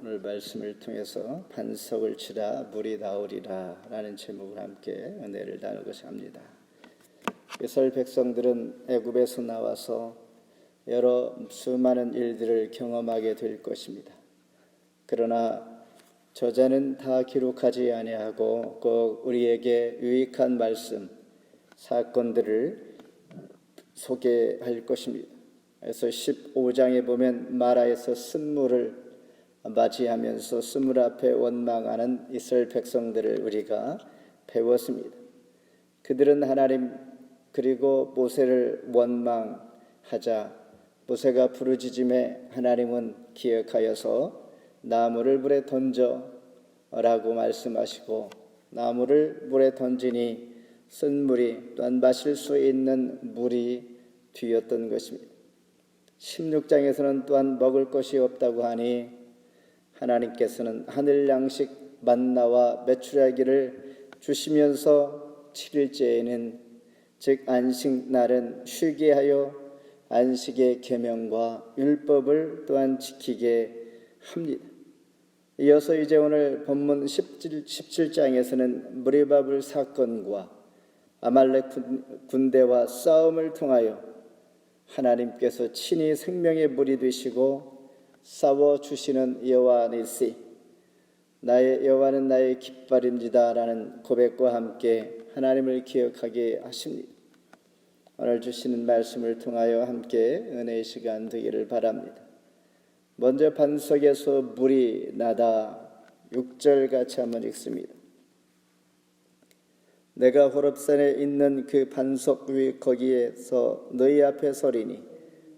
오늘 말씀을 통해서 반석을 치라 물이 나오리라 라는 제목을 함께 은혜를 나누고자 합니다. 이스라엘 백성들은 애굽에서 나와서 여러 수많은 일들을 경험하게 될 것입니다. 그러나 저자는 다 기록하지 아니하고 꼭 우리에게 유익한 말씀, 사건들을 소개할 것입니다. 그래서 15장에 보면 마라에서 쓴물을 맞이하면서 쓴물 앞에 원망하는 이스라엘 백성들을 우리가 배웠습니다. 그들은 하나님 그리고 모세를 원망하자 모세가 부르짖음에 하나님은 기억하여서 나무를 물에 던져라고 말씀하시고 나무를 물에 던지니 쓴물이 또한 마실 수 있는 물이 되었던 것입니다. 16장에서는 또한 먹을 것이 없다고 하니 하나님께서는 하늘 양식 만나와 메추라기를 주시면서 7일째에는 즉 안식날은 쉬게 하여 안식의 계명과 율법을 또한 지키게 합니다. 이어서 이제 오늘 본문 17장에서는 무리바벨 사건과 아말렉 군대와 싸움을 통하여 하나님께서 친히 생명의 물이 되시고 싸워주시는 여호와 니시, 나의 여호와는 나의 깃발입니다 라는 고백과 함께 하나님을 기억하게 하십니다. 오늘 주시는 말씀을 통하여 함께 은혜의 시간 되기를 바랍니다. 먼저 반석에서 물이 나다 6절 같이 한번 읽습니다. 내가 호렙산에 있는 그 반석 위 거기에서 너희 앞에 서리니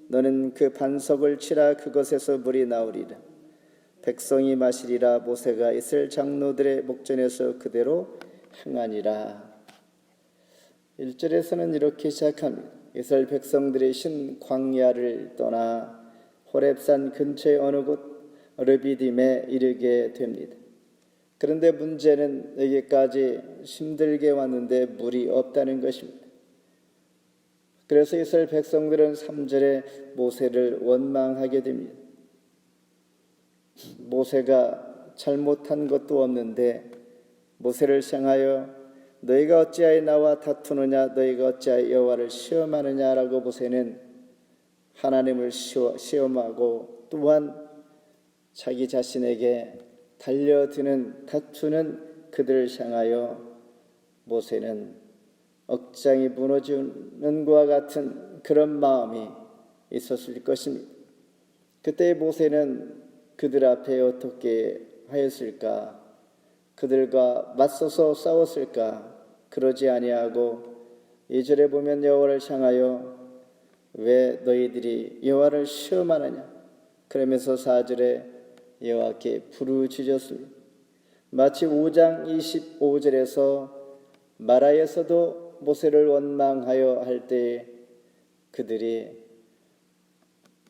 너는 그 반석을 치라 그것에서 물이 나오리라. 백성이 마시리라. 모세가 이스라엘 장로들의 목전에서 그대로 행하니라. 1절에서는 이렇게 시작합니다. 이스라엘 백성들이 신 광야를 떠나 호렙산 근처의 어느 곳 르비딤에 이르게 됩니다. 그런데 문제는 여기까지 힘들게 왔는데 물이 없다는 것입니다. 그래서 이스라엘 백성들은 3절에 모세를 원망하게 됩니다. 모세가 잘못한 것도 없는데 모세를 향하여 너희가 어찌하여 나와 다투느냐, 너희가 어찌하여 여호와를 시험하느냐라고 모세는 하나님을 시험하고 또한 자기 자신에게 달려드는 다투는 그들을 향하여 모세는 억장이 무너지는 것과 같은 그런 마음이 있었을 것입니다. 그때 모세는 그들 앞에 어떻게 하였을까? 그들과 맞서서 싸웠을까? 그러지 아니하고 2절에 보면 여호와를 향하여 왜 너희들이 여호와를 시험하느냐? 그러면서 4절에 여호와께 부르짖었습니다. 마치 5장 25절에서 마라에서도 모세를 원망하여 할 때 그들이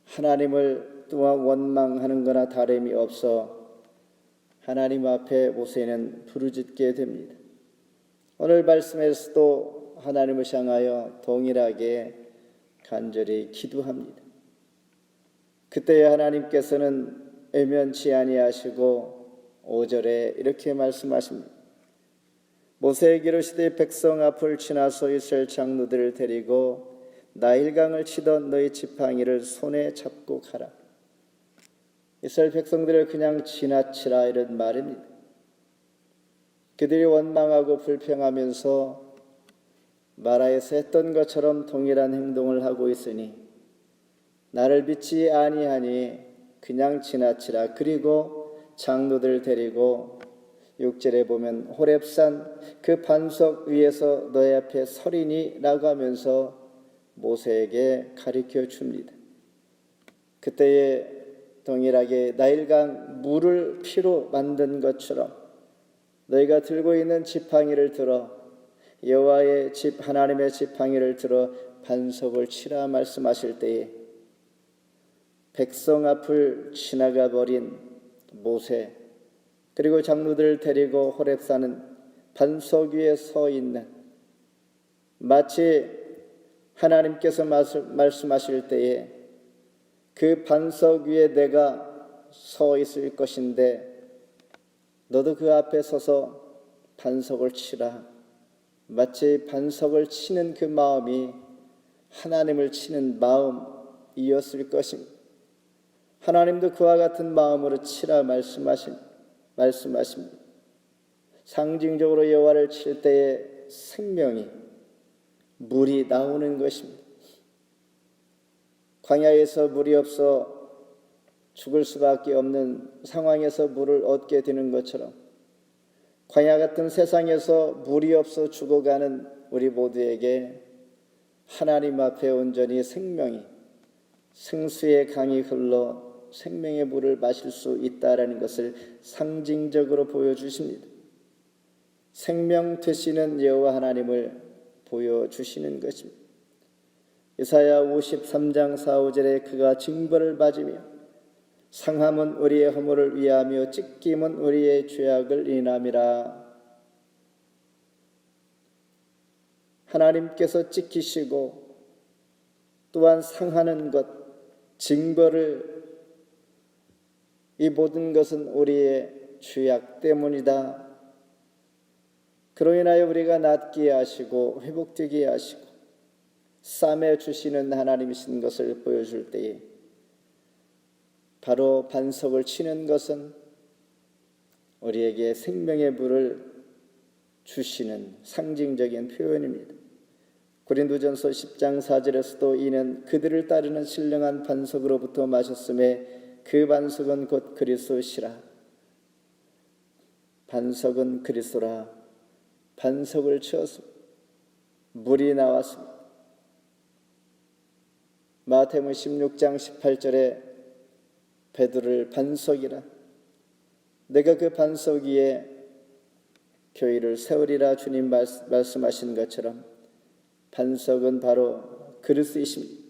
하나님을 또한 원망하는 거나 다름이 없어 하나님 앞에 모세는 부르짖게 됩니다. 오늘 말씀에서도 하나님을 향하여 동일하게 간절히 기도합니다. 그때 하나님께서는 애면치 아니하시고 5절에 이렇게 말씀하십니다. 모세에게 이르시되 백성 앞을 지나서 이스라엘 장로들을 데리고 나일강을 치던 너희 지팡이를 손에 잡고 가라. 이스라엘 백성들을 그냥 지나치라 이런 말입니다. 그들이 원망하고 불평하면서 마라에서 했던 것처럼 동일한 행동을 하고 있으니 나를 믿지 아니하니 그냥 지나치라. 그리고 장로들을 데리고 6절에 보면 호렙산 그 반석 위에서 너희 앞에 서리니 라고 하면서 모세에게 가르쳐 줍니다. 그때에 동일하게 나일강 물을 피로 만든 것처럼 너희가 들고 있는 지팡이를 들어 여호와의 집 하나님의 지팡이를 들어 반석을 치라 말씀하실 때에 백성 앞을 지나가 버린 모세 그리고 장로들을 데리고 호렙산은 반석 위에 서 있는 마치 하나님께서 말씀하실 때에 그 반석 위에 내가 서 있을 것인데 너도 그 앞에 서서 반석을 치라. 마치 반석을 치는 그 마음이 하나님을 치는 마음이었을 것입니다. 하나님도 그와 같은 마음으로 치라 말씀하십니다. 상징적으로 여호와를 칠 때에 생명이 물이 나오는 것입니다. 광야에서 물이 없어 죽을 수밖에 없는 상황에서 물을 얻게 되는 것처럼 광야 같은 세상에서 물이 없어 죽어가는 우리 모두에게 하나님 앞에 온전히 생명이 생수의 강이 흘러 생명의 물을 마실 수 있다라는 것을 상징적으로 보여주십니다. 생명 되시는 여호와 하나님을 보여주시는 것입니다. 이사야 53장 4, 5절에 그가 징벌을 맞으며 상함은 우리의 허물을 위하며 찢김은 우리의 죄악을 인함이라. 하나님께서 찢기시고 또한 상하는 것, 징벌을, 이 모든 것은 우리의 죄악 때문이다. 그로 인하여 우리가 낫게 하시고 회복되게 하시고 싸매 주시는 하나님이신 것을 보여줄 때에 바로 반석을 치는 것은 우리에게 생명의 물을 주시는 상징적인 표현입니다. 고린도전서 10장 4절에서도 이는 그들을 따르는 신령한 반석으로부터 마셨음에 그 반석은 곧 그리스도시라. 반석은 그리스도라. 반석을 치어서 물이 나왔습니다. 마태복음 16장 18절에 베드로를 반석이라, 내가 그 반석 위에 교회를 세우리라 주님 말씀하신 것처럼 반석은 바로 그리스도이십니다.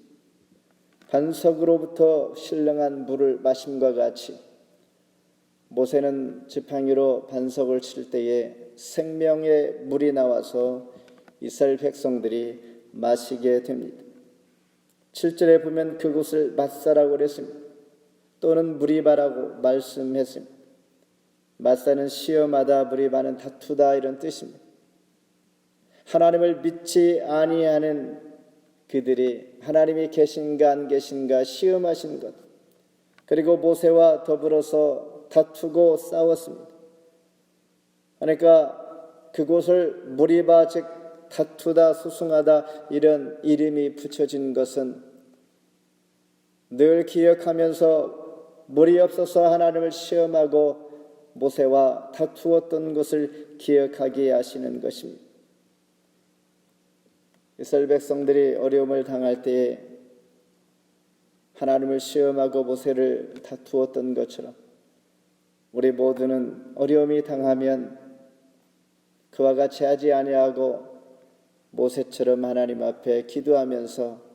반석으로부터 신령한 물을 마심과 같이 모세는 지팡이로 반석을 칠 때에 생명의 물이 나와서 이스라엘 백성들이 마시게 됩니다. 7절에 보면 그곳을 마사라고 그랬습니다. 또는 무리바라고 말씀했습니다. 마사는 시험하다, 무리바는 다투다 이런 뜻입니다. 하나님을 믿지 아니하는 그들이 하나님이 계신가 안 계신가 시험하신 것, 그리고 모세와 더불어서 다투고 싸웠습니다. 그러니까 그곳을 무리바, 즉 다투다, 소송하다 이런 이름이 붙여진 것은 늘 기억하면서 물이 없어서 하나님을 시험하고 모세와 다투었던 것을 기억하게 하시는 것입니다. 이스라엘 백성들이 어려움을 당할 때에 하나님을 시험하고 모세를 다투었던 것처럼 우리 모두는 어려움이 당하면 그와 같이 하지 아니하고 모세처럼 하나님 앞에 기도하면서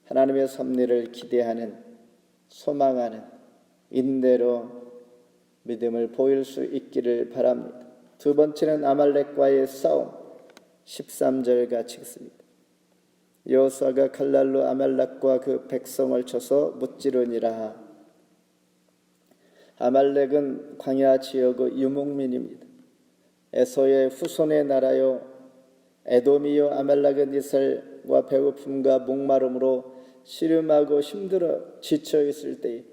하나님의 섭리를 기대하는, 소망하는 인내로 믿음을 보일 수 있기를 바랍니다. 두 번째는 아말렉과의 싸움, 13절 같이 읽습니다. 여호수아가 칼날로 아말렉과 그 백성을 쳐서 무찌르니라. 아말렉은 광야 지역의 유목민입니다. 에서의 후손의 나라요, 에돔이요, 아말렉은 이스라엘과 배고픔과 목마름으로 씨름하고 힘들어 지쳐 있을 때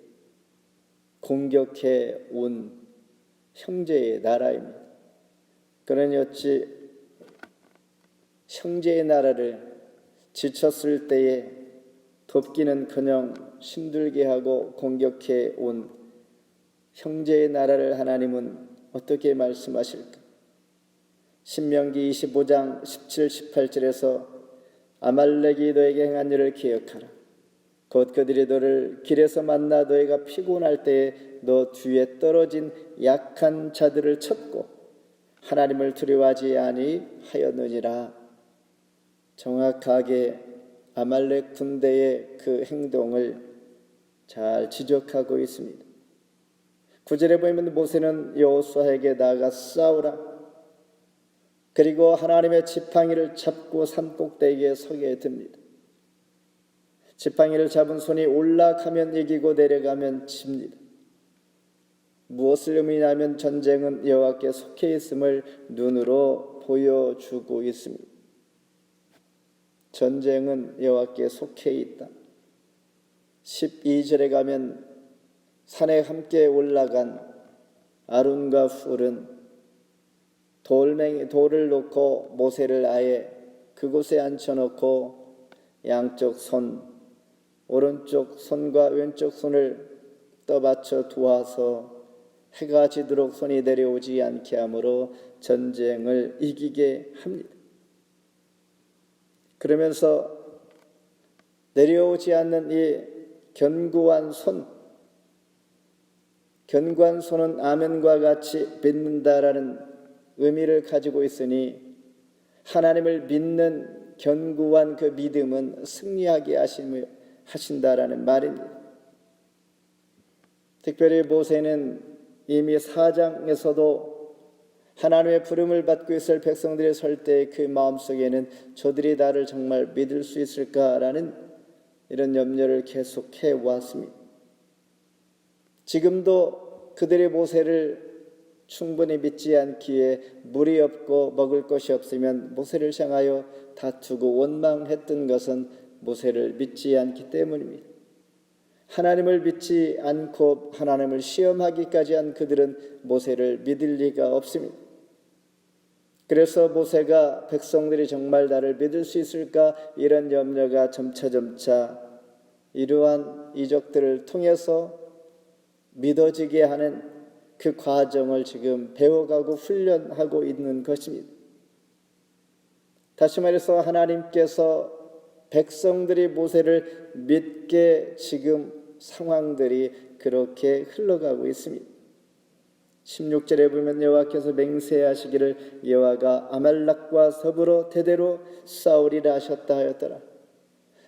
공격해 온 형제의 나라입니다. 그러니 어찌 형제의 나라를 지쳤을 때에 돕기는커녕 힘들게 하고 공격해 온 형제의 나라를 하나님은 어떻게 말씀하실까? 신명기 25장 17, 18절에서 아말렉이 너에게 행한 일을 기억하라. 곧 그들이 너를 길에서 만나 너희가 피곤할 때에 너 뒤에 떨어진 약한 자들을 쳤고 하나님을 두려워하지 아니하였느니라. 정확하게 아말렉 군대의 그 행동을 잘 지적하고 있습니다. 9절에 보면 모세는 여호수아에게 나아가 싸우라. 그리고 하나님의 지팡이를 잡고 산꼭대기에 서게 됩니다. 지팡이를 잡은 손이 올라가면 이기고 내려가면 집니다. 무엇을 의미하냐면 전쟁은 여호와께 속해 있음을 눈으로 보여주고 있습니다. 전쟁은 여호와께 속해 있다. 12절에 가면 산에 함께 올라간 아론과 훌은 돌을 놓고 모세를 아예 그곳에 앉혀놓고 양쪽 손, 오른쪽 손과 왼쪽 손을 떠받쳐 두어서 해가 지도록 손이 내려오지 않게 하므로 전쟁을 이기게 합니다. 그러면서 내려오지 않는 이 견고한 손은 아멘과 같이 믿는다라는 의미를 가지고 있으니 하나님을 믿는 견고한 그 믿음은 승리하게 하신다라는 말입니다. 특별히 모세는 이미 4장에서도 하나님의 부름을 받고 있을 백성들이 설 때 그 마음속에는 저들이 나를 정말 믿을 수 있을까라는 이런 염려를 계속해 왔습니다. 지금도 그들의 모세를 충분히 믿지 않기에 물이 없고 먹을 것이 없으면 모세를 향하여 다투고 원망했던 것은 모세를 믿지 않기 때문입니다. 하나님을 믿지 않고 하나님을 시험하기까지 한 그들은 모세를 믿을 리가 없습니다. 그래서 모세가 백성들이 정말 나를 믿을 수 있을까 이런 염려가 점차 이러한 이적들을 통해서 믿어지게 하는 그 과정을 지금 배워가고 훈련하고 있는 것입니다. 다시 말해서 하나님께서 백성들이 모세를 믿게 지금 상황들이 그렇게 흘러가고 있습니다. 16절에 보면 여호와께서 맹세하시기를 여호와가 아말렉과 더불어 대대로 싸우리라 하셨다 하였더라.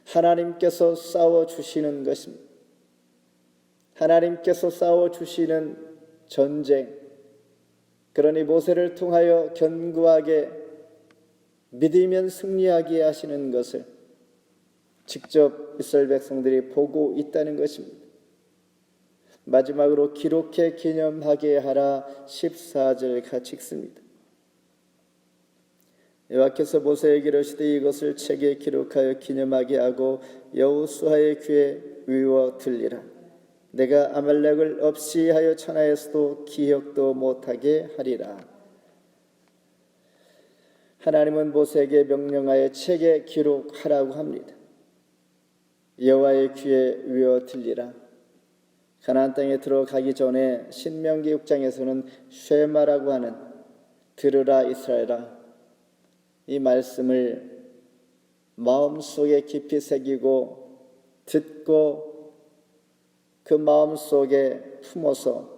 하나님께서 싸워주시는 것입니다. 하나님께서 싸워주시는 전쟁, 그러니 모세를 통하여 견고하게 믿으면 승리하게 하시는 것을 직접 이스라엘 백성들이 보고 있다는 것입니다. 마지막으로 기록해 기념하게 하라 14절 같이 읽습니다. 여호와께서 모세에게 이르시되 이것을 책에 기록하여 기념하게 하고 여호수아의 귀에 외워 들리라. 내가 아말렉을 없이 하여 천하에서도 기억도 못하게 하리라. 하나님은 모세에게 명령하여 책에 기록하라고 합니다. 여호와의 귀에 외워 들리라. 가나안 땅에 들어가기 전에 신명기 6장에서는 쉐마라고 하는 들으라 이스라엘아, 이 말씀을 마음속에 깊이 새기고 듣고 그 마음속에 품어서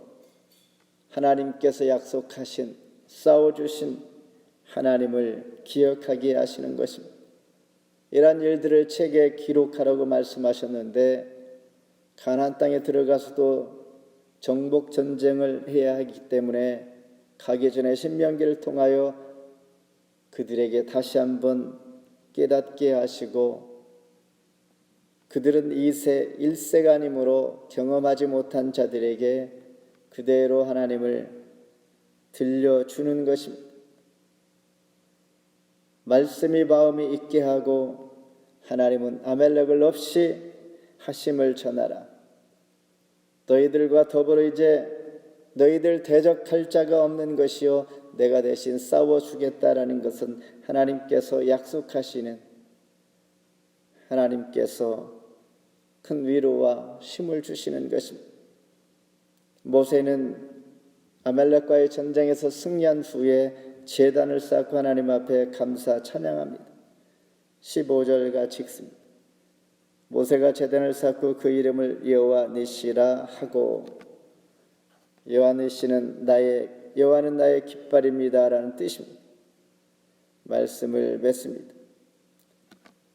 하나님께서 약속하신 싸워주신 하나님을 기억하게 하시는 것입니다. 이러한 일들을 책에 기록하라고 말씀하셨는데 가나안 땅에 들어가서도 정복 전쟁을 해야 하기 때문에 가기 전에 신명기를 통하여 그들에게 다시 한번 깨닫게 하시고 그들은 2세 1세가 아니므로 경험하지 못한 자들에게 그대로 하나님을 들려주는 것입니다. 말씀이 마음이 있게 하고 하나님은 아말렉을 없이 하심을 전하라. 너희들과 더불어 이제 너희들 대적할 자가 없는 것이요 내가 대신 싸워주겠다라는 것은 하나님께서 약속하시는, 하나님께서 큰 위로와 힘을 주시는 것입니다. 모세는 아말렉과의 전쟁에서 승리한 후에 제단을 쌓고 하나님 앞에 감사 찬양합니다. 15절 같이 읽습니다. 모세가 제단을 쌓고 그 이름을 여호와 니시라 하고, 여호와 니시는 여호와는 나의 깃발입니다라는 뜻입니다. 말씀을 맺습니다.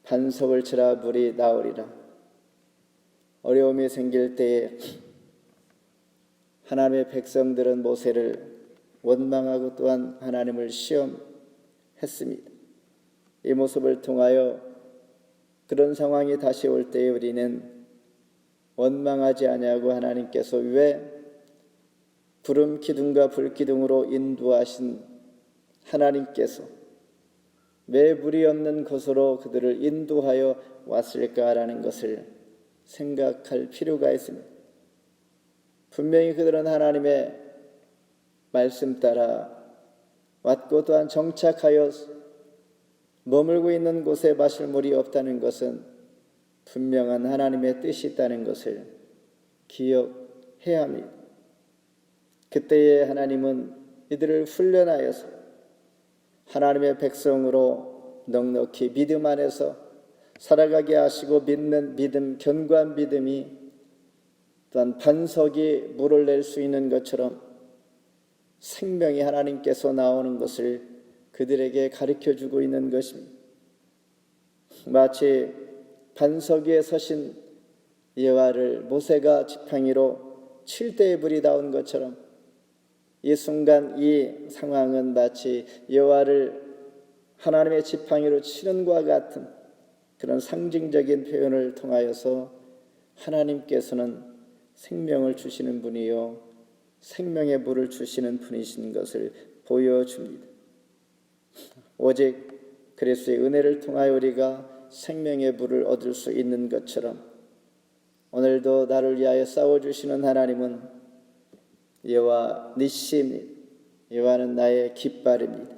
반석을 치라 물이 나오리라. 어려움이 생길 때에 하나님의 백성들은 모세를 원망하고 또한 하나님을 시험했습니다. 이 모습을 통하여 그런 상황이 다시 올 때에 우리는 원망하지 아니하고 하나님께서 왜 구름 기둥과 불 기둥으로 인도하신 하나님께서 왜 물이 없는 곳으로 그들을 인도하여 왔을까라는 것을 생각할 필요가 있습니다. 분명히 그들은 하나님의 말씀 따라 왔고 또한 정착하여 머물고 있는 곳에 마실 물이 없다는 것은 분명한 하나님의 뜻이 있다는 것을 기억해야 합니다. 그때에 하나님은 이들을 훈련하여서 하나님의 백성으로 넉넉히 믿음 안에서 살아가게 하시고 믿는 믿음, 견고한 믿음이 또한 반석이 물을 낼 수 있는 것처럼 생명이 하나님께서 나오는 것을 그들에게 가르쳐주고 있는 것입니다. 마치 반석 위에 서신 여호와를 모세가 지팡이로 칠 때에 불이 나온 것처럼 이 순간 이 상황은 마치 여호와를 하나님의 지팡이로 치는 것과 같은 그런 상징적인 표현을 통하여서 하나님께서는 생명을 주시는 분이요 생명의 물을 주시는 분이신 것을 보여줍니다. 오직 그리스도의 은혜를 통하여 우리가 생명의 물을 얻을 수 있는 것처럼 오늘도 나를 위하여 싸워주시는 하나님은 여호와 니시입니다. 여호와는 나의 깃발입니다.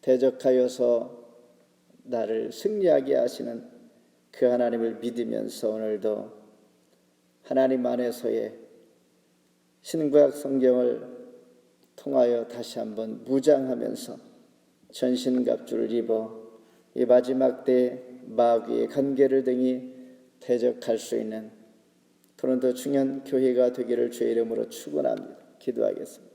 대적하여서 나를 승리하게 하시는 그 하나님을 믿으면서 오늘도 하나님 안에서의 신구약 성경을 통하여 다시 한번 무장하면서 전신갑주를 입어 이 마지막 때 마귀의 간계를 등이 대적할 수 있는 토론토 중현 교회가 되기를 주의 이름으로 축원합니다. 기도하겠습니다.